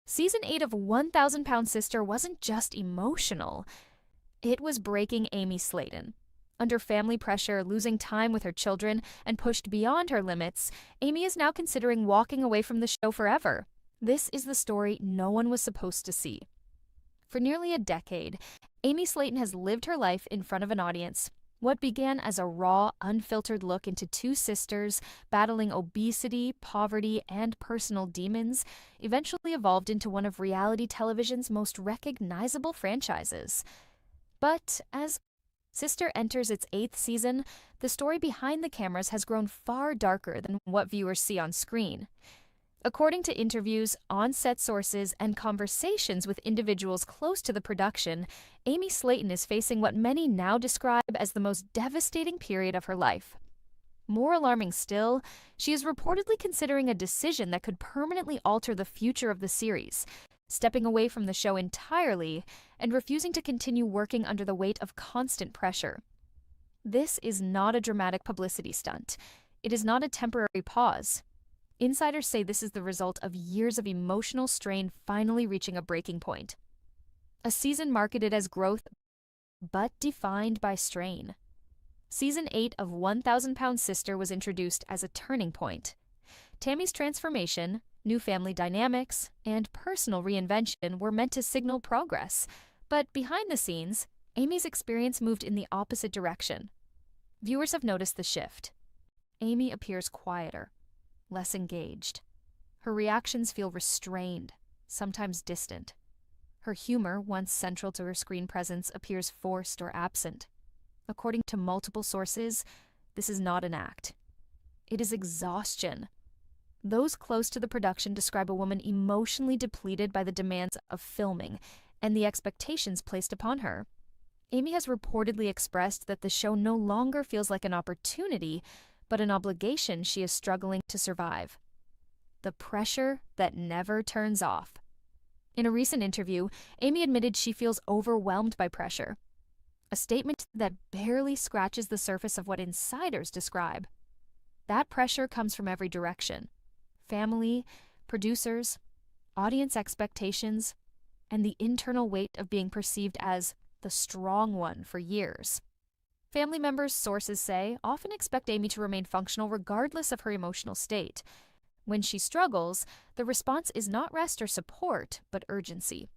Season 8 of 1,000-Pound Sister wasn't just emotional, it was breaking Amy Slaton. Under family pressure, losing time with her children, and pushed beyond her limits, Amy is now considering walking away from the show forever. This is the story no one was supposed to see. For nearly a decade, Amy Slaton has lived her life in front of an audience. What began as a raw, unfiltered look into two sisters battling obesity, poverty, and personal demons eventually evolved into one of reality television's most recognizable franchises. But as Sister enters its 8th season, the story behind the cameras has grown far darker than what viewers see on screen. According to interviews, on-set sources, and conversations with individuals close to the production, Amy Slaton is facing what many now describe as the most devastating period of her life. More alarming still, she is reportedly considering a decision that could permanently alter the future of the series, stepping away from the show entirely and refusing to continue working under the weight of constant pressure. This is not a dramatic publicity stunt. It is not a temporary pause. Insiders say this is the result of years of emotional strain finally reaching a breaking point. A season marketed as growth, but defined by strain. Season 8 of 1,000-Pound Sister was introduced as a turning point. Tammy's transformation, new family dynamics, and personal reinvention were meant to signal progress, but behind the scenes, Amy's experience moved in the opposite direction. Viewers have noticed the shift. Amy appears quieter, less engaged. Her reactions feel restrained, sometimes distant. Her humor, once central to her screen presence, appears forced or absent. According to multiple sources, this is not an act. It is exhaustion. Those close to the production describe a woman emotionally depleted by the demands of filming and the expectations placed upon her. Amy has reportedly expressed that the show no longer feels like an opportunity, but an obligation she is struggling to survive. The pressure that never turns off. In a recent interview, Amy admitted she feels overwhelmed by pressure, a statement that barely scratches the surface of what insiders describe. That pressure comes from every direction: family, producers, audience expectations, and the internal weight of being perceived as the strong one for years. Family members, sources say, often expect Amy to remain functional regardless of her emotional state. When she struggles, the response is not rest or support, but urgency.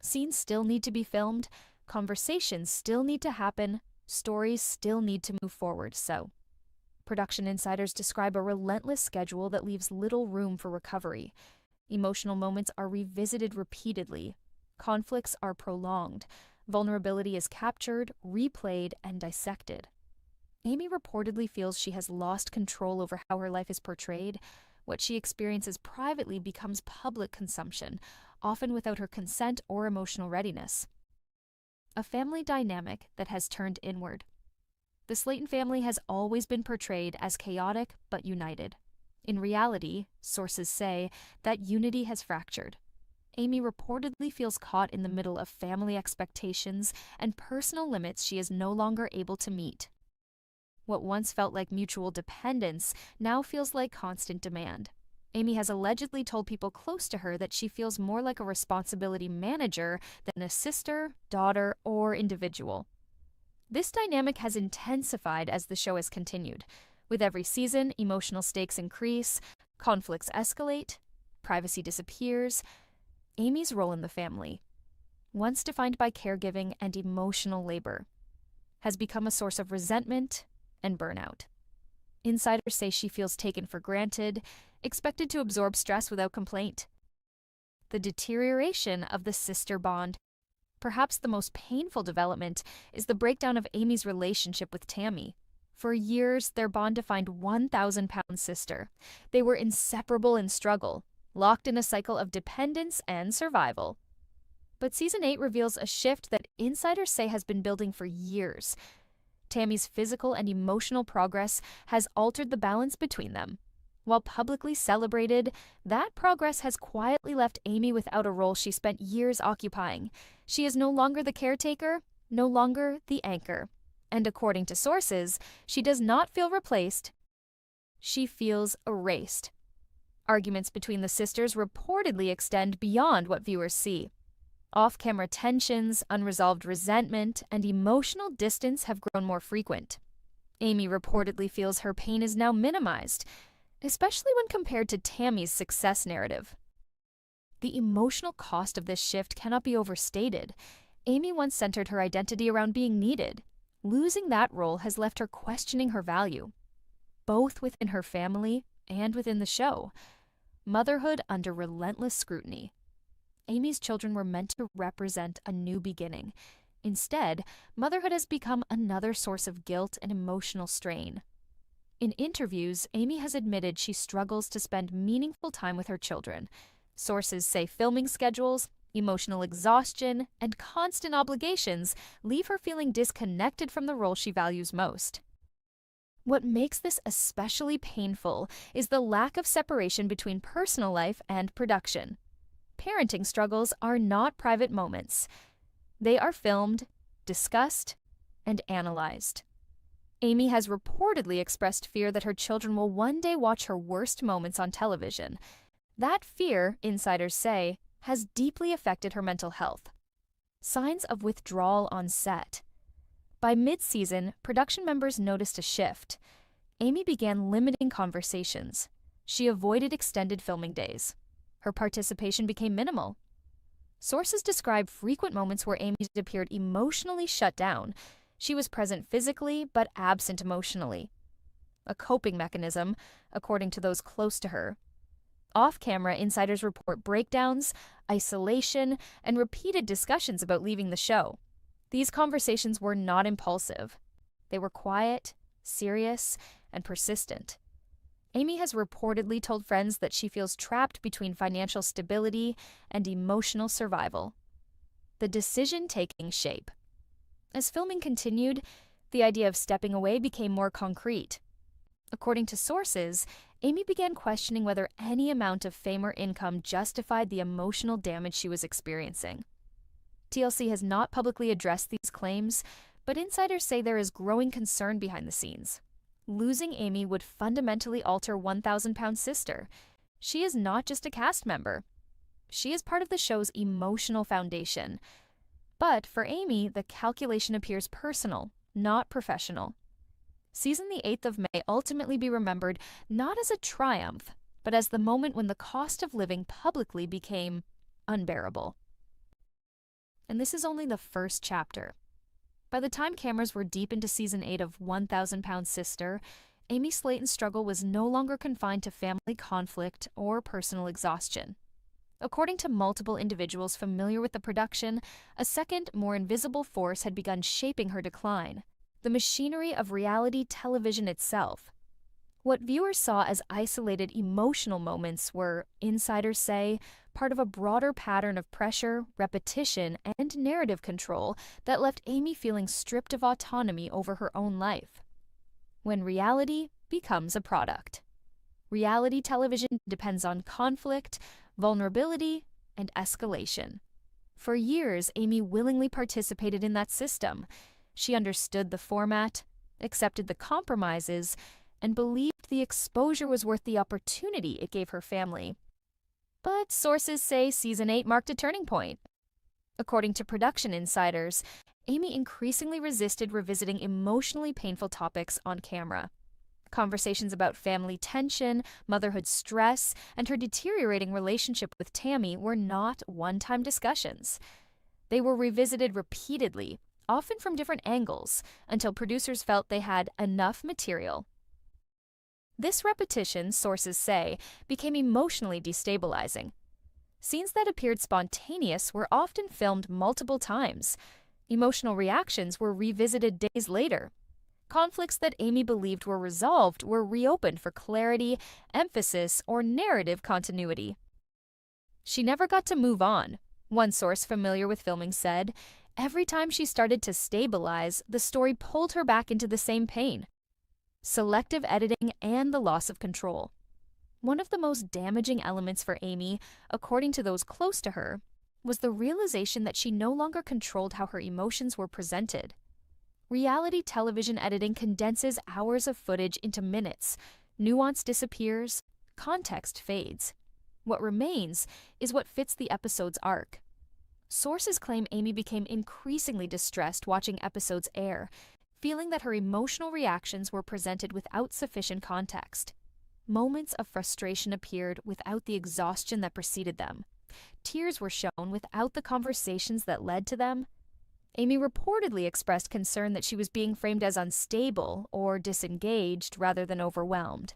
Scenes still need to be filmed, conversations still need to happen, stories still need to move forward, so production insiders describe a relentless schedule that leaves little room for recovery. Emotional moments are revisited repeatedly. Conflicts are prolonged. Vulnerability is captured, replayed, and dissected. Amy reportedly feels she has lost control over how her life is portrayed. What she experiences privately becomes public consumption, often without her consent or emotional readiness. A family dynamic that has turned inward. The Slaton family has always been portrayed as chaotic but united. In reality, sources say that unity has fractured. Amy reportedly feels caught in the middle of family expectations and personal limits she is no longer able to meet. What once felt like mutual dependence now feels like constant demand. Amy has allegedly told people close to her that she feels more like a responsibility manager than a sister, daughter, or individual. This dynamic has intensified as the show has continued. With every season, emotional stakes increase, conflicts escalate, privacy disappears. Amy's role in the family, once defined by caregiving and emotional labor, has become a source of resentment and burnout. Insiders say she feels taken for granted, expected to absorb stress without complaint. The deterioration of the sister bond. Perhaps the most painful development is the breakdown of Amy's relationship with Tammy. For years, their bond defined 1,000-Pound Sister. They were inseparable in struggle, locked in a cycle of dependence and survival. But Season 8 reveals a shift that insiders say has been building for years. Tammy's physical and emotional progress has altered the balance between them. While publicly celebrated, that progress has quietly left Amy without a role she spent years occupying. She is no longer the caretaker, no longer the anchor. And according to sources, she does not feel replaced. She feels erased. Arguments between the sisters reportedly extend beyond what viewers see. Off-camera tensions, unresolved resentment, and emotional distance have grown more frequent. Amy reportedly feels her pain is now minimized, especially when compared to Tammy's success narrative. The emotional cost of this shift cannot be overstated. Amy once centered her identity around being needed. Losing that role has left her questioning her value, both within her family and within the show. Motherhood under relentless scrutiny. Amy's children were meant to represent a new beginning. Instead, motherhood has become another source of guilt and emotional strain. In interviews, Amy has admitted she struggles to spend meaningful time with her children. Sources say filming schedules, emotional exhaustion, and constant obligations leave her feeling disconnected from the role she values most. What makes this especially painful is the lack of separation between personal life and production. Parenting struggles are not private moments. They are filmed, discussed, and analyzed. Amy has reportedly expressed fear that her children will one day watch her worst moments on television. That fear, insiders say, has deeply affected her mental health. Signs of withdrawal on set. By mid-season, production members noticed a shift. Amy began limiting conversations. She avoided extended filming days. Her participation became minimal. Sources describe frequent moments where Amy appeared emotionally shut down. She was present physically, but absent emotionally. A coping mechanism, according to those close to her. Off-camera, insiders report breakdowns, isolation, and repeated discussions about leaving the show. These conversations were not impulsive. They were quiet, serious, and persistent. Amy has reportedly told friends that she feels trapped between financial stability and emotional survival. The decision taking shape. As filming continued, the idea of stepping away became more concrete. According to sources, Amy began questioning whether any amount of fame or income justified the emotional damage she was experiencing. TLC has not publicly addressed these claims, but insiders say there is growing concern behind the scenes. Losing Amy would fundamentally alter 1,000-Pound Sister. She is not just a cast member. She is part of the show's emotional foundation. But for Amy, the calculation appears personal, not professional. Season the 8th of May ultimately be remembered not as a triumph, but as the moment when the cost of living publicly became unbearable. And this is only the first chapter. By the time cameras were deep into Season 8 of 1,000-Pound Sister, Amy Slaton's struggle was no longer confined to family conflict or personal exhaustion. According to multiple individuals familiar with the production, a second, more invisible force had begun shaping her decline: the machinery of reality television itself. What viewers saw as isolated emotional moments were, insiders say, part of a broader pattern of pressure, repetition, and narrative control that left Amy feeling stripped of autonomy over her own life. When reality becomes a product. Reality television depends on conflict, vulnerability, and escalation. For years, Amy willingly participated in that system. She understood the format, accepted the compromises, and believed the exposure was worth the opportunity it gave her family. But sources say Season 8 marked a turning point. According to production insiders, Amy increasingly resisted revisiting emotionally painful topics on camera. Conversations about family tension, motherhood stress, and her deteriorating relationship with Tammy were not one-time discussions. They were revisited repeatedly, often from different angles, until producers felt they had enough material. This repetition, sources say, became emotionally destabilizing. Scenes that appeared spontaneous were often filmed multiple times. Emotional reactions were revisited days later. Conflicts that Amy believed were resolved were reopened for clarity, emphasis, or narrative continuity. She never got to move on. One source familiar with filming said, every time she started to stabilize, the story pulled her back into the same pain. Selective editing and the loss of control. One of the most damaging elements for Amy, according to those close to her, was the realization that she no longer controlled how her emotions were presented. Reality television editing condenses hours of footage into minutes. Nuance disappears, context fades. What remains is what fits the episode's arc. Sources claim Amy became increasingly distressed watching episodes air, feeling that her emotional reactions were presented without sufficient context. Moments of frustration appeared without the exhaustion that preceded them. Tears were shown without the conversations that led to them. Amy reportedly expressed concern that she was being framed as unstable or disengaged rather than overwhelmed.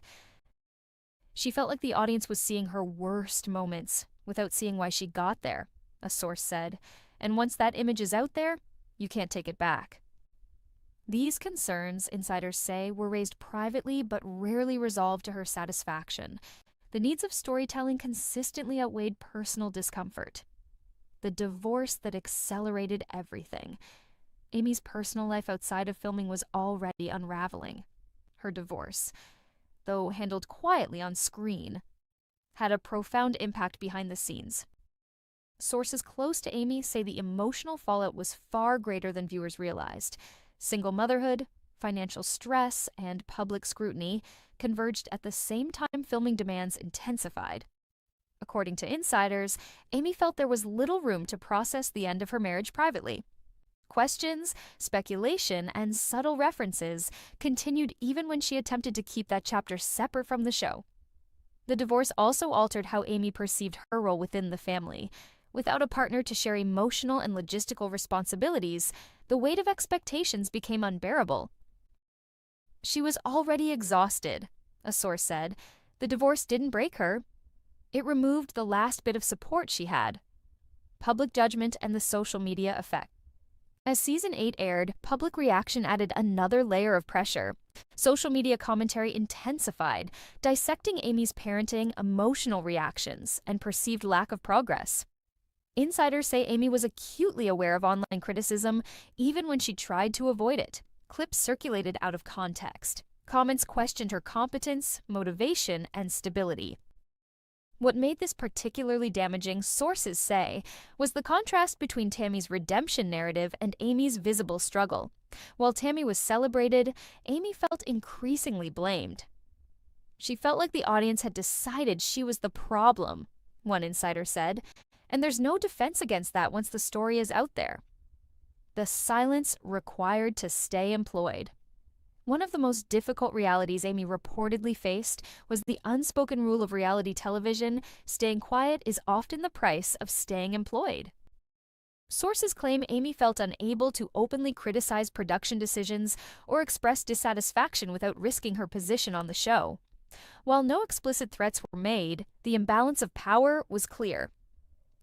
She felt like the audience was seeing her worst moments without seeing why she got there, a source said, and once that image is out there, you can't take it back. These concerns, insiders say, were raised privately but rarely resolved to her satisfaction. The needs of storytelling consistently outweighed personal discomfort. The divorce that accelerated everything. Amy's personal life outside of filming was already unraveling. Her divorce, though handled quietly on screen, had a profound impact behind the scenes. Sources close to Amy say the emotional fallout was far greater than viewers realized. Single motherhood, financial stress, and public scrutiny converged at the same time filming demands intensified. According to insiders, Amy felt there was little room to process the end of her marriage privately. Questions, speculation, and subtle references continued even when she attempted to keep that chapter separate from the show. The divorce also altered how Amy perceived her role within the family. Without a partner to share emotional and logistical responsibilities, the weight of expectations became unbearable. She was already exhausted, a source said. The divorce didn't break her. It removed the last bit of support she had: public judgment and the social media effect. As season 8 aired, public reaction added another layer of pressure. Social media commentary intensified, dissecting Amy's parenting, emotional reactions, and perceived lack of progress. Insiders say Amy was acutely aware of online criticism, even when she tried to avoid it. Clips circulated out of context. Comments questioned her competence, motivation, and stability. What made this particularly damaging, sources say, was the contrast between Tammy's redemption narrative and Amy's visible struggle. While Tammy was celebrated, Amy felt increasingly blamed. She felt like the audience had decided she was the problem, one insider said, and there's no defense against that once the story is out there. The silence required to stay employed. One of the most difficult realities Amy reportedly faced was the unspoken rule of reality television: staying quiet is often the price of staying employed. Sources claim Amy felt unable to openly criticize production decisions or express dissatisfaction without risking her position on the show. While no explicit threats were made, the imbalance of power was clear.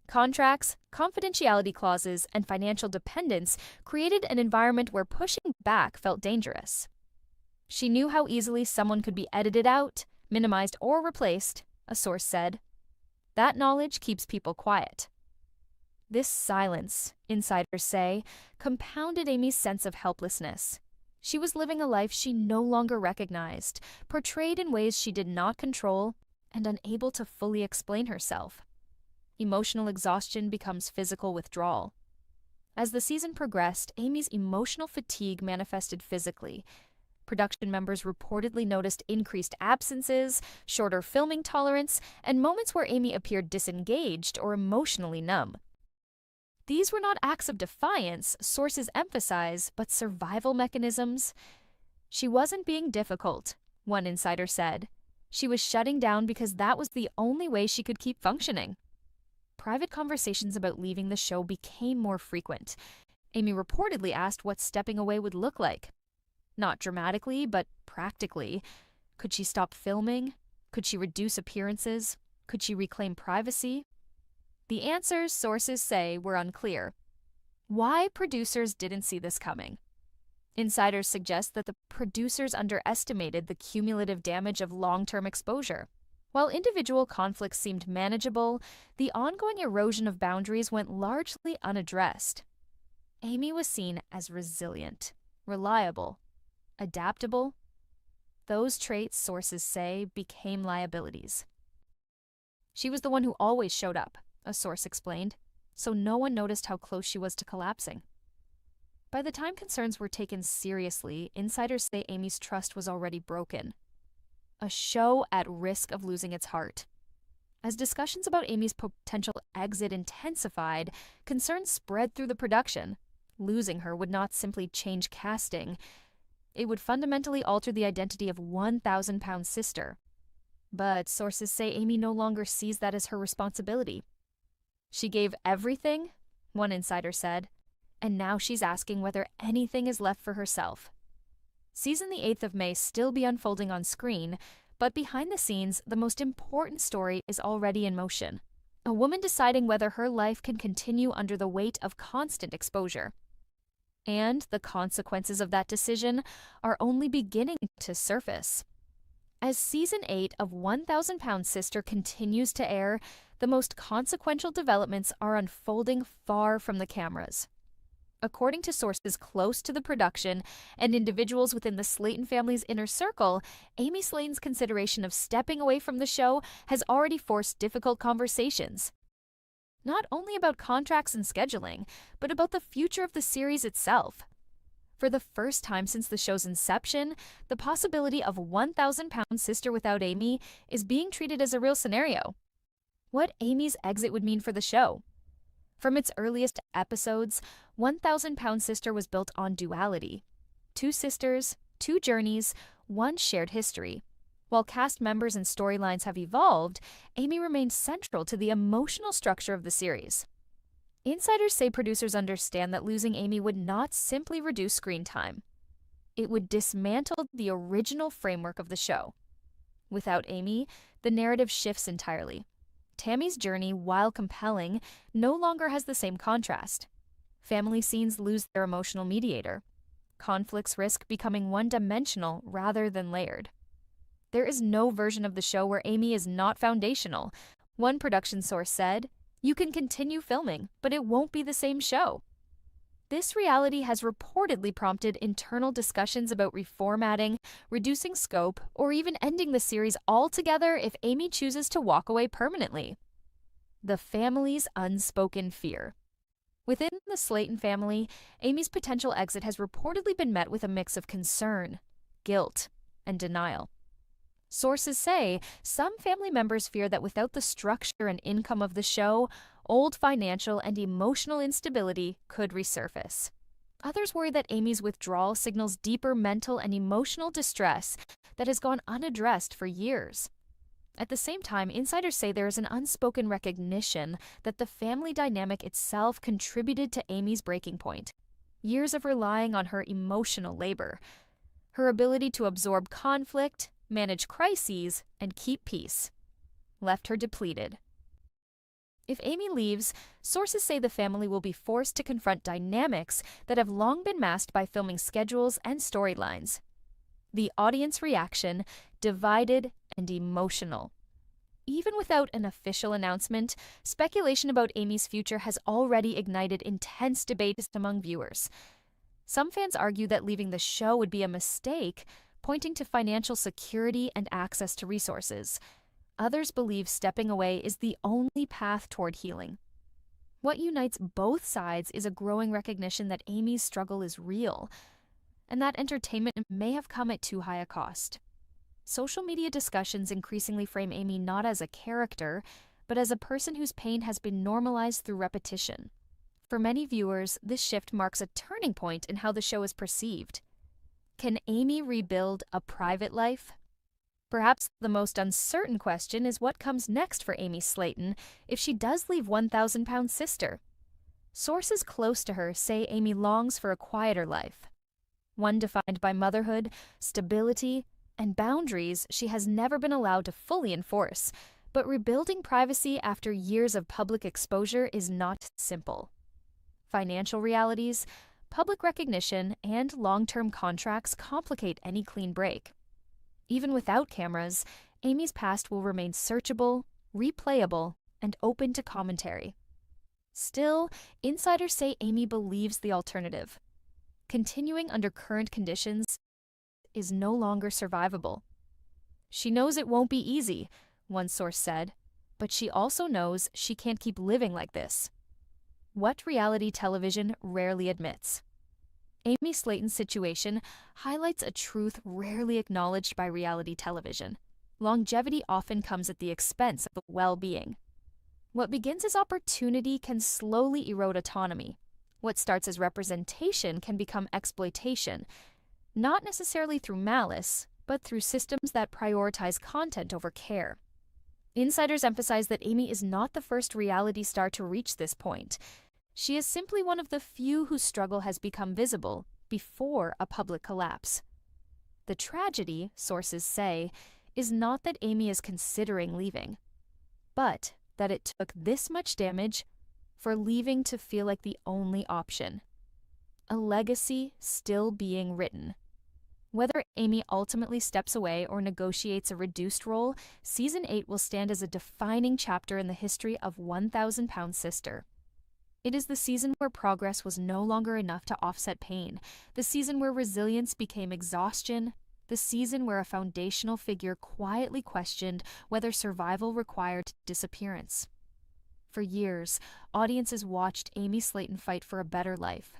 Contracts, confidentiality clauses, and financial dependence created an environment where pushing back felt dangerous. She knew how easily someone could be edited out, minimized, or replaced, a source said. That knowledge keeps people quiet. This silence, insiders say, compounded Amy's sense of helplessness. She was living a life she no longer recognized, portrayed in ways she did not control, and unable to fully explain herself. Emotional exhaustion becomes physical withdrawal. As the season progressed, Amy's emotional fatigue manifested physically. Production members reportedly noticed increased absences, shorter filming tolerance, and moments where Amy appeared disengaged or emotionally numb. These were not acts of defiance, sources emphasize, but survival mechanisms. She wasn't being difficult, one insider said. She was shutting down because that was the only way she could keep functioning. Private conversations about leaving the show became more frequent. Amy reportedly asked what stepping away would look like. Not dramatically, but practically. Could she stop filming? Could she reduce appearances? Could she reclaim privacy? The answers, sources say, were unclear. Why producers didn't see this coming? Insiders suggest that the producers underestimated the cumulative damage of long-term exposure. While individual conflicts seemed manageable, the ongoing erosion of boundaries went largely unaddressed. Amy was seen as resilient, reliable, adaptable. Those traits, sources say, became liabilities. She was the one who always showed up, a source explained, so no one noticed how close she was to collapsing. By the time concerns were taken seriously, insiders say Amy's trust was already broken. a show at risk of losing its heart. As discussions about Amy's potential exit intensified, concerns spread through the production. Losing her would not simply change casting, it would fundamentally alter the identity of 1,000-pound sister. But sources say Amy no longer sees that as her responsibility. She gave everything, one insider said, and now she's asking whether anything is left for herself. Season the 8th of May still be unfolding on screen, but behind the scenes, the most important story is already in motion. A woman deciding whether her life can continue under the weight of constant exposure. And the consequences of that decision are only beginning to surface. As Season 8 of 1,000-Pound Sister continues to air, the most consequential developments are unfolding far from the cameras. According to sources close to the production and individuals within the Slaton family's inner circle, Amy Slaton's consideration of stepping away from the show has already forced difficult conversations. Not only about contracts and scheduling, but about the future of the series itself. For the first time since the show's inception, the possibility of 1,000-Pound Sister without Amy is being treated as a real scenario. What Amy's exit would mean for the show. From its earliest episodes, 1,000-Pound Sister was built on duality. 2 sisters, 2 journeys, 1 shared history. While cast members and storylines have evolved, Amy remains central to the emotional structure of the series. Insiders say producers understand that losing Amy would not simply reduce screen time. It would dismantle the original framework of the show. Without Amy, the narrative shifts entirely. Tammy's journey, while compelling, no longer has the same contrast. Family scenes lose their emotional mediator. Conflicts risk becoming one-dimensional rather than layered. There is no version of the show where Amy is not foundational. One production source said, "You can continue filming, but it won't be the same show." This reality has reportedly prompted internal discussions about reformatting, reducing scope, or even ending the series altogether if Amy chooses to walk away permanently. The family's unspoken fear. Within the Slaton family, Amy's potential exit has reportedly been met with a mix of concern, guilt, and denial. Sources say some family members fear that without the structure and income of the show, old financial and emotional instability could resurface. Others worry that Amy's withdrawal signals deeper mental and emotional distress that has gone unaddressed for years. At the same time, insiders say there is an unspoken recognition that the family dynamic itself contributed to Amy's breaking point. Years of relying on her emotional labor, her ability to absorb conflict, manage crises, and keep peace, left her depleted. If Amy leaves, sources say the family will be forced to confront dynamics that have long been masked by filming schedules and storylines. The audience reaction, divided and emotional. Even without an official announcement, speculation about Amy's future has already ignited intense debates among viewers. Some fans argue that leaving the show would be a mistake, pointing to financial security and access to resources. Others believe stepping away is the only path toward healing. What unites both sides is a growing recognition that Amy's struggle is real, and that entertainment may have come at too high a cost. Social media discussions increasingly frame Amy not as a character, but as a person whose pain has been normalized through repetition. For many viewers, this shift marks a turning point in how the show is perceived. Can Amy rebuild a private life? Perhaps the most uncertain question is what comes next for Amy Slaton if she does leave 1,000-Pound Sister. Sources close to her say Amy longs for a quieter life, one defined by motherhood, stability, and boundaries she has never been allowed to fully enforce. But rebuilding privacy after years of public exposure is not simple. Financial realities, public recognition, and long-term contracts complicate any clean break. Even without cameras, Amy's past will remain searchable, replayable, and open to commentary. Still, insiders say Amy believes the alternative. Continuing under current conditions is no longer survivable. She knows it won't be easy, one source said, but she also knows she can't keep living like this. What reality television rarely admits. Amy Slaton's situation highlights a truth rarely acknowledged by reality television. longevity often comes at the expense of well-being. What begins as opportunity can slowly erode autonomy. What starts as representation can become exploitation, not necessarily through malice, but through systems that prioritize content over care. Insiders emphasize that Amy is not the first reality star to reach this point. She is simply one of the few whose struggle has become visible before a public collapse. The tragedy, sources say, is not that Amy is considering leaving, but that it took this much damage for leaving to feel like the only option. A legacy still being written. Whether Amy ultimately steps away or negotiates a reduced role, Season 8 will stand as a defining chapter in the history of 1,000-Pound Sister. It is the season where progress was no longer enough to offset pain, the season where resilience became exhaustion, the season where a foundational figure quietly questioned whether survival required disappearance. For years, audiences watched Amy Slaton fight for a better life.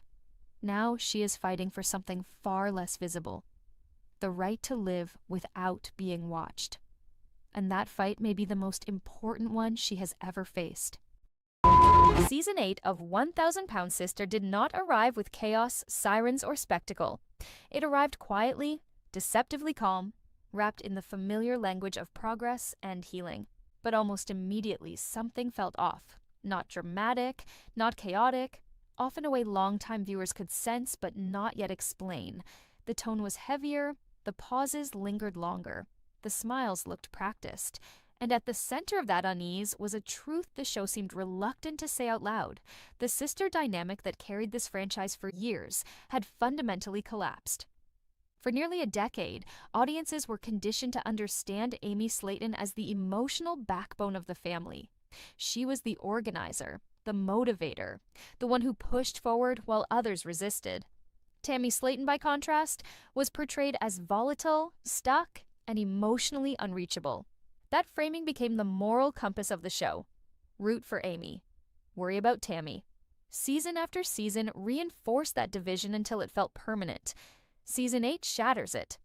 Now she is fighting for something far less visible: the right to live without being watched. And that fight may be the most important one she has ever faced. Season 8 of 1,000-Pound Sister did not arrive with chaos, sirens, or spectacle. It arrived quietly, deceptively calm, wrapped in the familiar language of progress and healing. But almost immediately, something felt off. Not dramatic, not chaotic, often a way longtime viewers could sense but not yet explain. The tone was heavier, the pauses lingered longer, the smiles looked practiced. And at the center of that unease was a truth the show seemed reluctant to say out loud. The sister dynamic that carried this franchise for years had fundamentally collapsed. For nearly a decade, audiences were conditioned to understand Amy Slaton as the emotional backbone of the family. She was the organizer, the motivator, the one who pushed forward while others resisted. Tammy Slaton, by contrast, was portrayed as volatile, stuck, and emotionally unreachable. That framing became the moral compass of the show. Root for Amy. Worry about Tammy. Season after season reinforced that division until it felt permanent. Season 8 shatters it.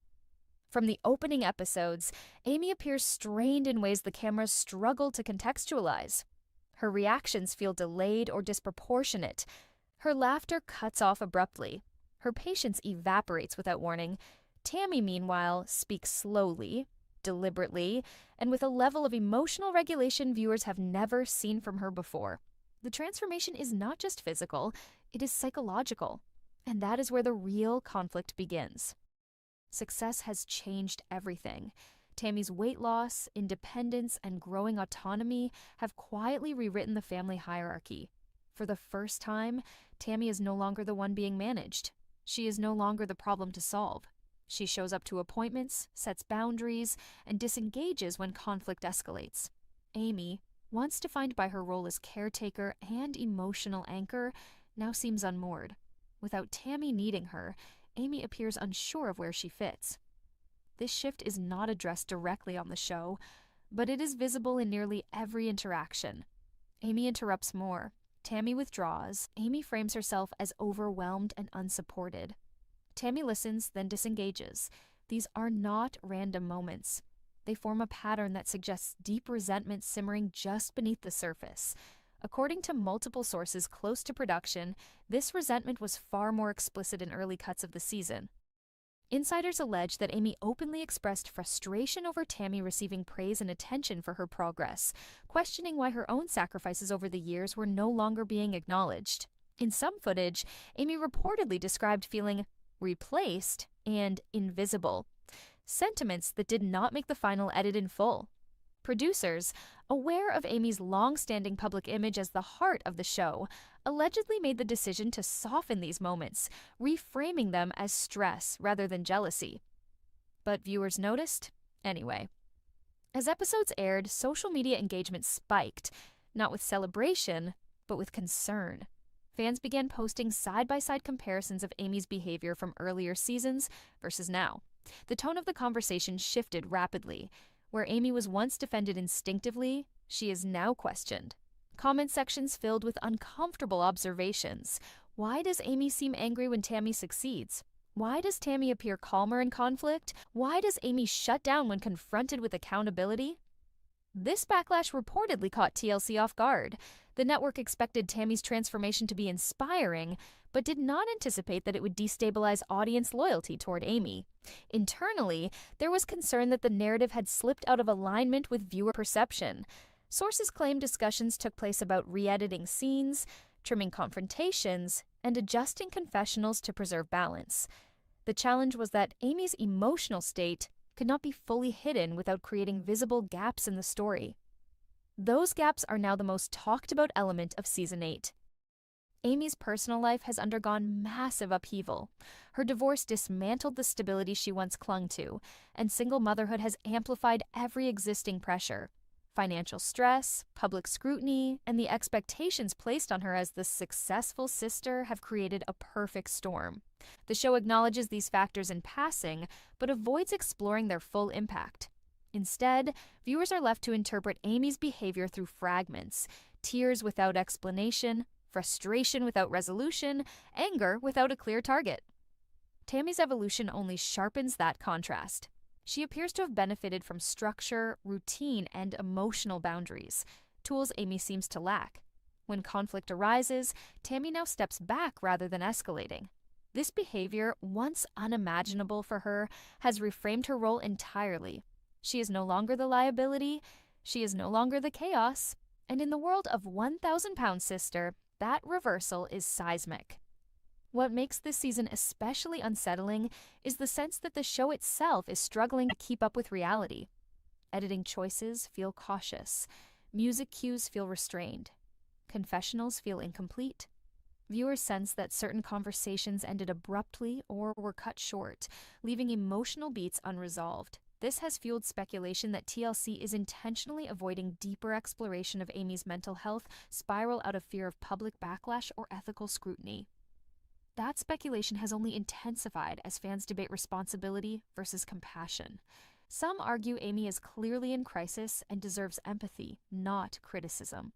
From the opening episodes, Amy appears strained in ways the cameras struggle to contextualize. Her reactions feel delayed or disproportionate. Her laughter cuts off abruptly. Her patience evaporates without warning. Tammy, meanwhile, speaks slowly, deliberately, and with a level of emotional regulation viewers have never seen from her before. The transformation is not just physical, it is psychological. And that is where the real conflict begins. Success has changed everything. Tammy's weight loss, independence, and growing autonomy have quietly rewritten the family hierarchy. For the first time, Tammy is no longer the one being managed. She is no longer the problem to solve. She shows up to appointments, sets boundaries, and disengages when conflict escalates. Amy, once defined by her role as caretaker and emotional anchor, now seems unmoored. Without Tammy needing her, Amy appears unsure of where she fits. This shift is not addressed directly on the show, but it is visible in nearly every interaction. Amy interrupts more. Tammy withdraws. Amy frames herself as overwhelmed and unsupported. Tammy listens, then disengages. These are not random moments. They form a pattern that suggests deep resentment simmering just beneath the surface. According to multiple sources close to production, this resentment was far more explicit in early cuts of the season. Insiders allege that Amy openly expressed frustration over Tammy receiving praise and attention for her progress, questioning why her own sacrifices over the years were no longer being acknowledged. In some footage, Amy reportedly described feeling replaced and invisible, sentiments that did not make the final edit in full. Producers, aware of Amy's long-standing public image as the heart of the show, allegedly made the decision to soften these moments, reframing them as stress rather than jealousy. But viewers noticed anyway. As episodes aired, social media engagement spiked, not with celebration, but with concern. Fans began posting side-by-side comparisons of Amy's behavior from earlier seasons versus now. The tone of the conversation shifted rapidly. Where Amy was once defended instinctively, she is now questioned. Comment sections filled with uncomfortable observations. Why does Amy seem angry when Tammy succeeds? Why does Tammy appear calmer in conflict? Why does Amy shut down when confronted with accountability? This backlash reportedly caught TLC off guard. The network expected Tammy's transformation to be inspiring, but did not anticipate that it would destabilize audience loyalty toward Amy. Internally, there was concern that the narrative had slipped out of alignment with viewer perception. Sources claim discussions took place about re-editing scenes, trimming confrontations, and adjusting confessionals to preserve balance. The challenge was that Amy's emotional state could not be fully hidden without creating visible gaps in the story. Those gaps are now the most talked about element of Season 8. Amy's personal life has undergone massive upheaval. Her divorce dismantled the stability she once clung to, and single motherhood has amplified every existing pressure. Financial stress, public scrutiny, and the expectations placed on her as the successful sister have created a perfect storm. The show acknowledges these factors in passing, but avoids exploring their full impact. Instead, viewers are left to interpret Amy's behavior through fragments: tears without explanation, frustration without resolution, anger without a clear target. Tammy's evolution only sharpens that contrast. She appears to have benefited from structure, routine, and emotional boundaries, tools Amy seems to lack. When conflict arises, Tammy now steps back rather than escalating. This behavior, once unimaginable for her, has reframed her role entirely. She is no longer the liability, she is no longer the chaos, and in the world of 1,000-Pound Sister, that reversal is seismic. What makes this season especially unsettling is the sense that the show itself is struggling to keep up with reality. Editing choices feel cautious, music cues feel restrained, confessionals feel incomplete. Viewers sense that certain conversations ended abruptly or were cut short, leaving emotional beats unresolved. This has fueled speculation that TLC is intentionally avoiding deeper exploration of Amy's mental health, spiral out of fear of public backlash or ethical scrutiny. That speculation has only intensified as fans debate responsibility versus compassion. Some argue Amy is clearly in crisis and deserves empathy, not criticism.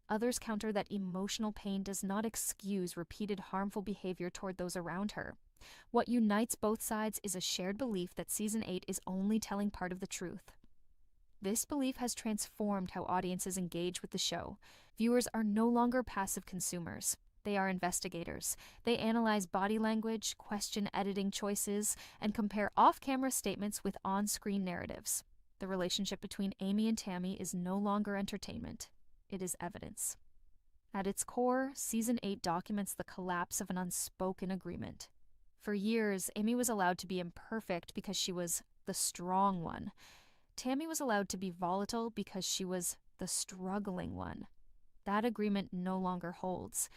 Others counter that emotional pain does not excuse repeated harmful behavior toward those around her. What unites both sides is a shared belief that Season 8 is only telling part of the truth. This belief has transformed how audiences engage with the show. Viewers are no longer passive consumers. They are investigators. They analyze body language, question editing choices, and compare off-camera statements with on-screen narratives. The relationship between Amy and Tammy is no longer entertainment. It is evidence. At its core, Season 8 documents the collapse of an unspoken agreement. For years, Amy was allowed to be imperfect because she was the strong one. Tammy was allowed to be volatile because she was the struggling one. That agreement no longer holds.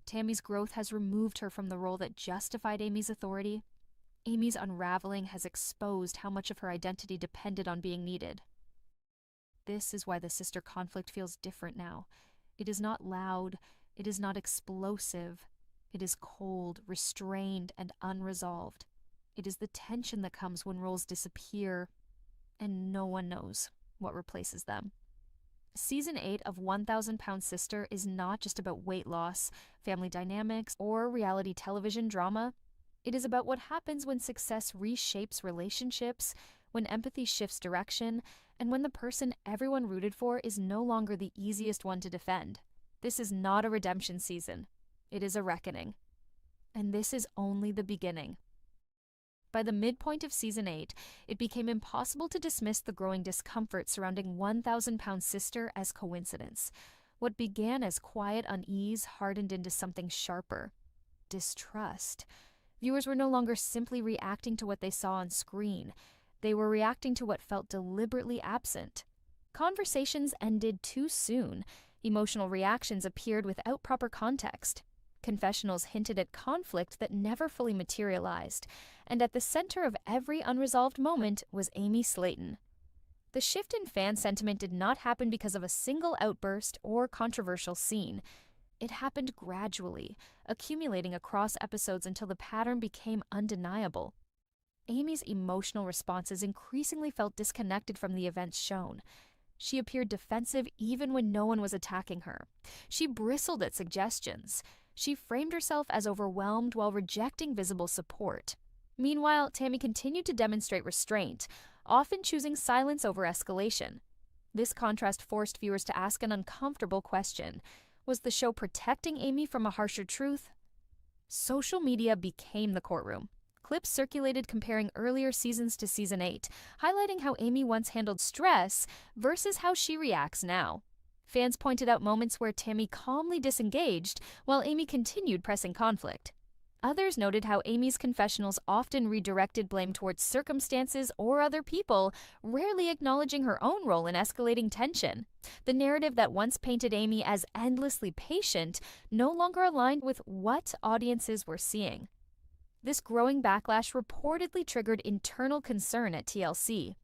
Tammy's growth has removed her from the role that justified Amy's authority. Amy's unraveling has exposed how much of her identity depended on being needed. This is why the sister conflict feels different now. It is not loud, it is not explosive. It is cold, restrained, and unresolved. It is the tension that comes when roles disappear, and no one knows what replaces them. Season 8 of 1,000-Pound Sister is not just about weight loss, family dynamics, or reality television drama. It is about what happens when success reshapes relationships, when empathy shifts direction, and when the person everyone rooted for is no longer the easiest one to defend. This is not a redemption season. It is a reckoning. And this is only the beginning. By the midpoint of Season 8, it became impossible to dismiss the growing discomfort surrounding 1,000-Pound Sister as coincidence. What began as quiet unease hardened into something sharper: distrust. Viewers were no longer simply reacting to what they saw on screen. They were reacting to what felt deliberately absent. Conversations ended too soon. Emotional reactions appeared without proper context. Confessionals hinted at conflict that never fully materialized, and at the center of every unresolved moment was Amy Slaton. The shift in fan sentiment did not happen because of a single outburst or controversial scene. It happened gradually, accumulating across episodes until the pattern became undeniable. Amy's emotional responses increasingly felt disconnected from the events shown. She appeared defensive even when no one was attacking her. She bristled at suggestions. She framed herself as overwhelmed while rejecting visible support. Meanwhile, Tammy continued to demonstrate restraint, often choosing silence over escalation. This contrast forced viewers to ask an uncomfortable question. Was the show protecting Amy from a harsher truth? Social media became the courtroom. Clips circulated comparing earlier seasons to season 8, highlighting how Amy once handled stress versus how she reacts now. Fans pointed out moments where Tammy calmly disengaged while Amy continued pressing conflict. Others noted how Amy's confessionals often redirected blame towards circumstances or other people, rarely acknowledging her own role in escalating tension. The narrative that once painted Amy as endlessly patient no longer aligned with what audiences were seeing. This growing backlash reportedly triggered internal concern at TLC.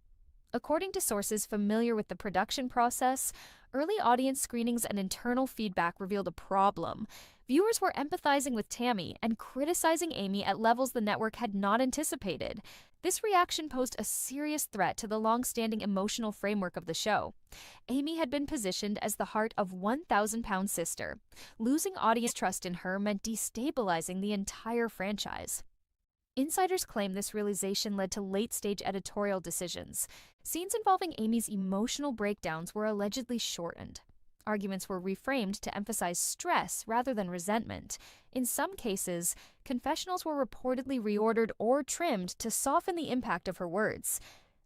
According to sources familiar with the production process, early audience screenings and internal feedback revealed a problem. Viewers were empathizing with Tammy and criticizing Amy at levels the network had not anticipated. This reaction posed a serious threat to the long-standing emotional framework of the show. Amy had been positioned as the heart of 1,000-Pound Sister. Losing audience trust in her meant destabilizing the entire franchise. Insiders claim this realization led to late-stage editorial decisions. Scenes involving Amy's emotional breakdowns were allegedly shortened. Arguments were reframed to emphasize stress rather than resentment. In some cases, confessionals were reportedly reordered or trimmed to soften the impact of her words.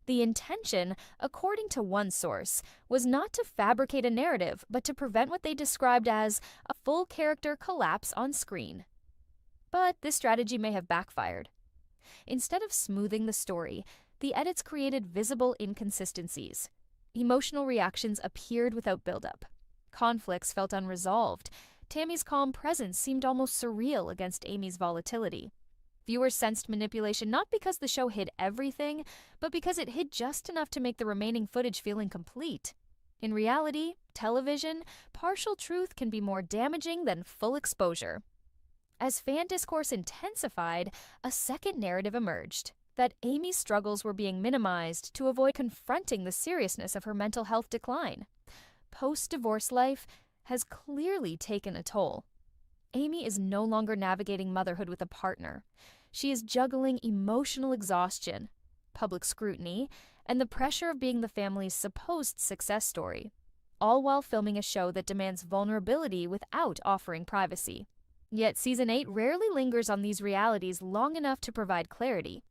The intention, according to one source, was not to fabricate a narrative, but to prevent what they described as a full character collapse on screen. But this strategy may have backfired. Instead of smoothing the story, the edits created visible inconsistencies. Emotional reactions appeared without buildup. Conflicts felt unresolved. Tammy's calm presence seemed almost surreal against Amy's volatility. Viewers sensed manipulation not because the show hid everything, but because it hid just enough to make the remaining footage feel incomplete. In reality, television, partial truth can be more damaging than full exposure. As fan discourse intensified, a second narrative emerged, that Amy's struggles were being minimized to avoid confronting the seriousness of her mental health decline. Post-divorce life has clearly taken a toll. Amy is no longer navigating motherhood with a partner. She is juggling emotional exhaustion, public scrutiny, and the pressure of being the family's supposed success story, all while filming a show that demands vulnerability without offering privacy. Yet Season 8 rarely lingers on these realities long enough to provide clarity.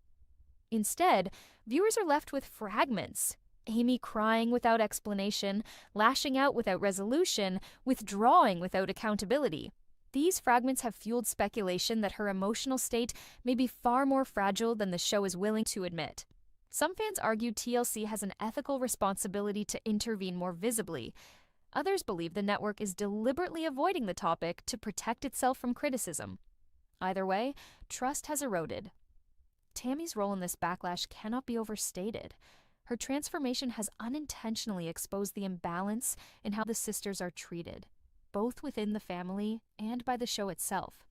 Instead, viewers are left with fragments. Amy crying without explanation, lashing out without resolution, withdrawing without accountability. These fragments have fueled speculation that her emotional state may be far more fragile than the show is willing to admit. Some fans argue TLC has an ethical responsibility to intervene more visibly. Others believe the network is deliberately avoiding the topic to protect itself from criticism. Either way, trust has eroded. Tammy's role in this backlash cannot be overstated. Her transformation has unintentionally exposed the imbalance in how the sisters are treated, both within the family and by the show itself.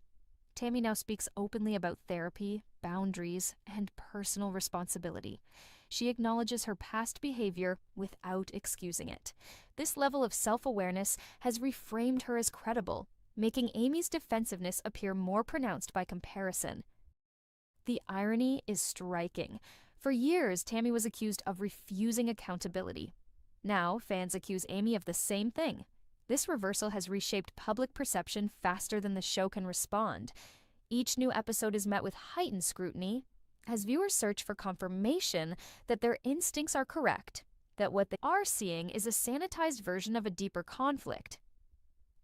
Tammy now speaks openly about therapy, boundaries, and personal responsibility. She acknowledges her past behavior without excusing it. This level of self-awareness has reframed her as credible, making Amy's defensiveness appear more pronounced by comparison. The irony is striking. For years, Tammy was accused of refusing accountability. Now, fans accuse Amy of the same thing. This reversal has reshaped public perception faster than the show can respond. Each new episode is met with heightened scrutiny as viewers search for confirmation that their instincts are correct, that what they are seeing is a sanitized version of a deeper conflict.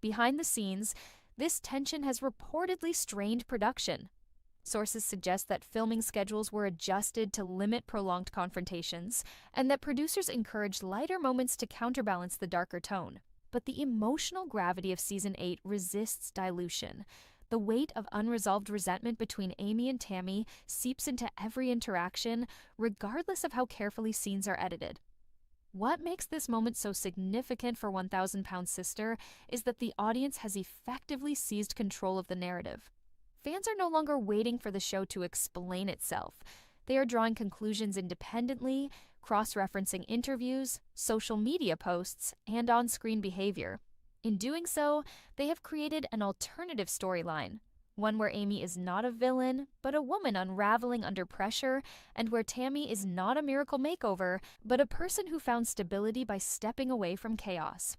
Behind the scenes, this tension has reportedly strained production. Sources suggest that filming schedules were adjusted to limit prolonged confrontations, and that producers encouraged lighter moments to counterbalance the darker tone. But the emotional gravity of Season 8 resists dilution. The weight of unresolved resentment between Amy and Tammy seeps into every interaction, regardless of how carefully scenes are edited. What makes this moment so significant for 1,000-Pound Sister is that the audience has effectively seized control of the narrative. Fans are no longer waiting for the show to explain itself. They are drawing conclusions independently, cross-referencing interviews, social media posts, and on-screen behavior. In doing so, they have created an alternative storyline, one where Amy is not a villain, but a woman unraveling under pressure, and where Tammy is not a miracle makeover, but a person who found stability by stepping away from chaos.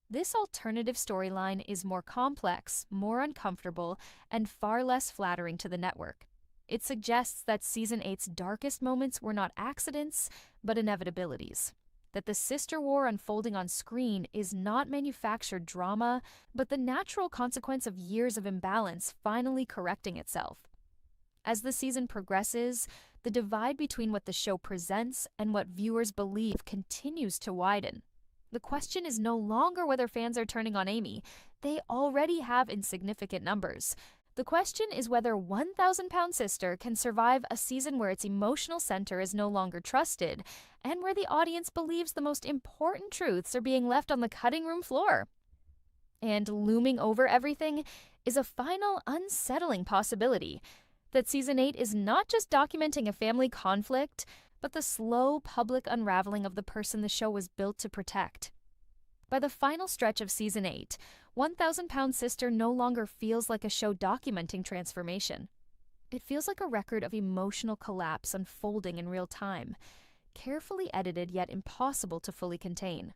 This alternative storyline is more complex, more uncomfortable, and far less flattering to the network. It suggests that Season 8's darkest moments were not accidents, but inevitabilities. That the sister war unfolding on screen is not manufactured drama, but the natural consequence of years of imbalance finally correcting itself. As the season progresses, the divide between what the show presents and what viewers believe continues to widen. The question is no longer whether fans are turning on Amy. They already have in significant numbers. The question is whether 1,000-Pound Sister can survive a season where its emotional center is no longer trusted, and where the audience believes the most important truths are being left on the cutting room floor. And looming over everything is a final unsettling possibility that Season 8 is not just documenting a family conflict, but the slow public unraveling of the person the show was built to protect. By the final stretch of Season 8, 1,000-Pound Sister no longer feels like a show documenting transformation. It feels like a record of emotional collapse unfolding in real time, carefully edited yet impossible to fully contain.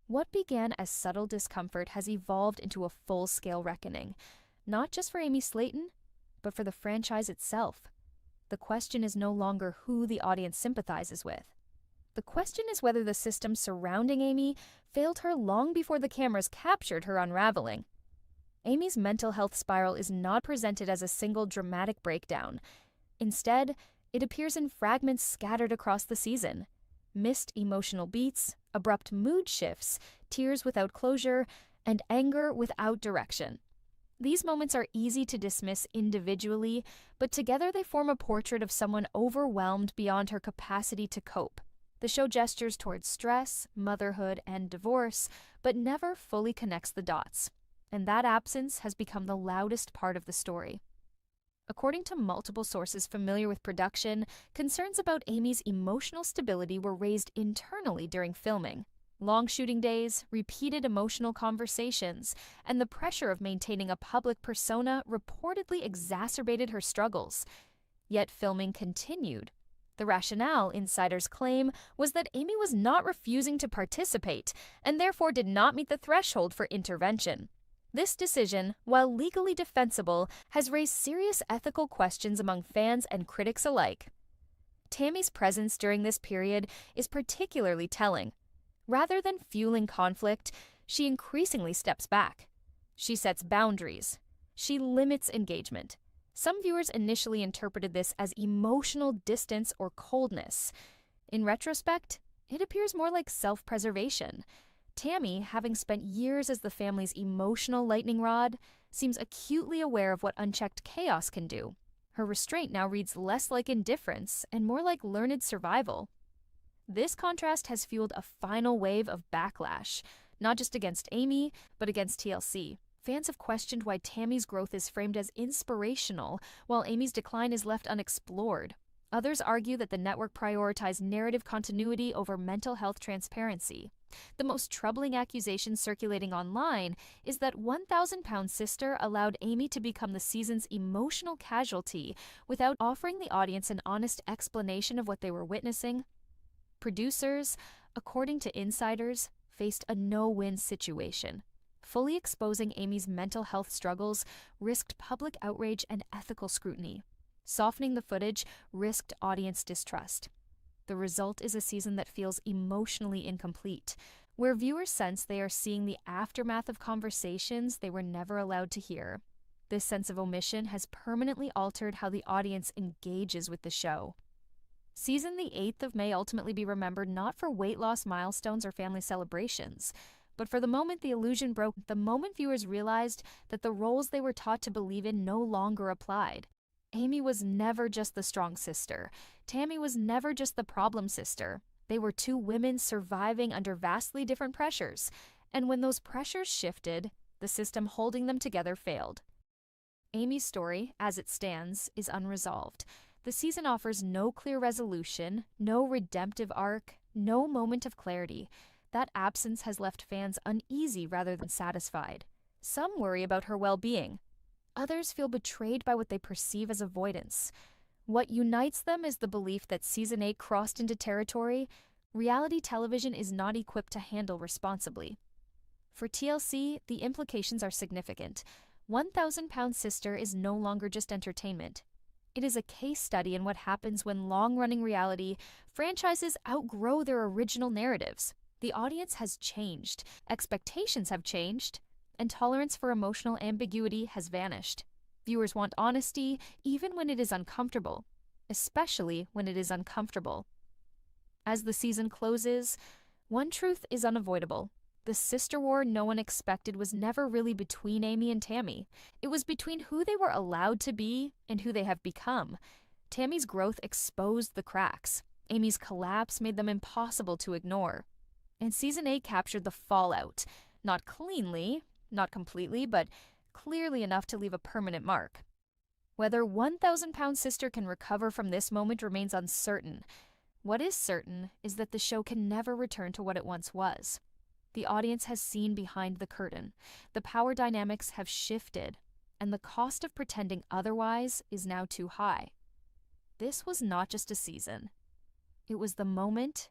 What began as subtle discomfort has evolved into a full-scale reckoning, not just for Amy Slaton, but for the franchise itself. The question is no longer who the audience sympathizes with. The question is whether the system surrounding Amy failed her long before the cameras captured her unraveling. Amy's mental health spiral is not presented as a single dramatic breakdown. Instead, it appears in fragments scattered across the season. Missed emotional beats, abrupt mood shifts, tears without closure, and anger without direction. These moments are easy to dismiss individually, but together they form a portrait of someone overwhelmed beyond her capacity to cope. The show gestures towards stress, motherhood, and divorce, but never fully connects the dots. And that absence has become the loudest part of the story. According to multiple sources familiar with production, concerns about Amy's emotional stability were raised internally during filming. Long shooting days, repeated emotional conversations, and the pressure of maintaining a public persona reportedly exacerbated her struggles. Yet filming continued. The rationale, insiders claim, was that Amy was not refusing to participate and therefore did not meet the threshold for intervention. This decision, while legally defensible, has raised serious ethical questions among fans and critics alike. Tammy's presence during this period is particularly telling. Rather than fueling conflict, she increasingly steps back. She sets boundaries. She limits engagement. Some viewers initially interpreted this as emotional distance or coldness. In retrospect, it appears more like self-preservation. Tammy, having spent years as the family's emotional lightning rod, seems acutely aware of what unchecked chaos can do. Her restraint now reads less like indifference and more like learned survival. This contrast has fueled a final wave of backlash, not just against Amy, but against TLC. Fans have questioned why Tammy's growth is framed as inspirational, while Amy's decline is left unexplored. Others argue that the network prioritized narrative continuity over mental health transparency. The most troubling accusation circulating online is that 1,000-Pound Sister allowed Amy to become the season's emotional casualty without offering the audience an honest explanation of what they were witnessing. Producers, according to insiders, faced a no-win situation. Fully exposing Amy's mental health struggles risked public outrage and ethical scrutiny. Softening the footage risked audience distrust. The result is a season that feels emotionally incomplete, where viewers sense they are seeing the aftermath of conversations they were never allowed to hear. This sense of omission has permanently altered how the audience engages with the show. Season the 8th of May ultimately be remembered not for weight loss milestones or family celebrations, but for the moment the illusion broke, the moment viewers realized that the roles they were taught to believe in no longer applied. Amy was never just the strong sister. Tammy was never just the problem sister. They were two women surviving under vastly different pressures, and when those pressures shifted, the system holding them together failed. Amy's story, as it stands, is unresolved. The season offers no clear resolution, no redemptive arc, no moment of clarity. That absence has left fans uneasy rather than satisfied. Some worry about her well-being. Others feel betrayed by what they perceive as avoidance. What unites them is the belief that Season 8 crossed into territory reality television is not equipped to handle responsibly. For TLC, the implications are significant. 1,000-Pound Sister is no longer just entertainment. It is a case study in what happens when long-running reality franchises outgrow their original narratives. The audience has changed, expectations have changed, and tolerance for emotional ambiguity has vanished. Viewers want honesty even when it is uncomfortable, especially when it is uncomfortable. As the season closes, one truth is unavoidable. The sister war no one expected was never really between Amy and Tammy. It was between who they were allowed to be and who they have become. Tammy's growth exposed the cracks. Amy's collapse made them impossible to ignore. And Season 8 captured the fallout. Not cleanly, not completely, but clearly enough to leave a permanent mark. Whether 1,000-Pound Sister can recover from this moment remains uncertain. What is certain is that the show can never return to what it once was. The audience has seen behind the curtain. The power dynamics have shifted, and the cost of pretending otherwise is now too high. This was not just a season. It was the moment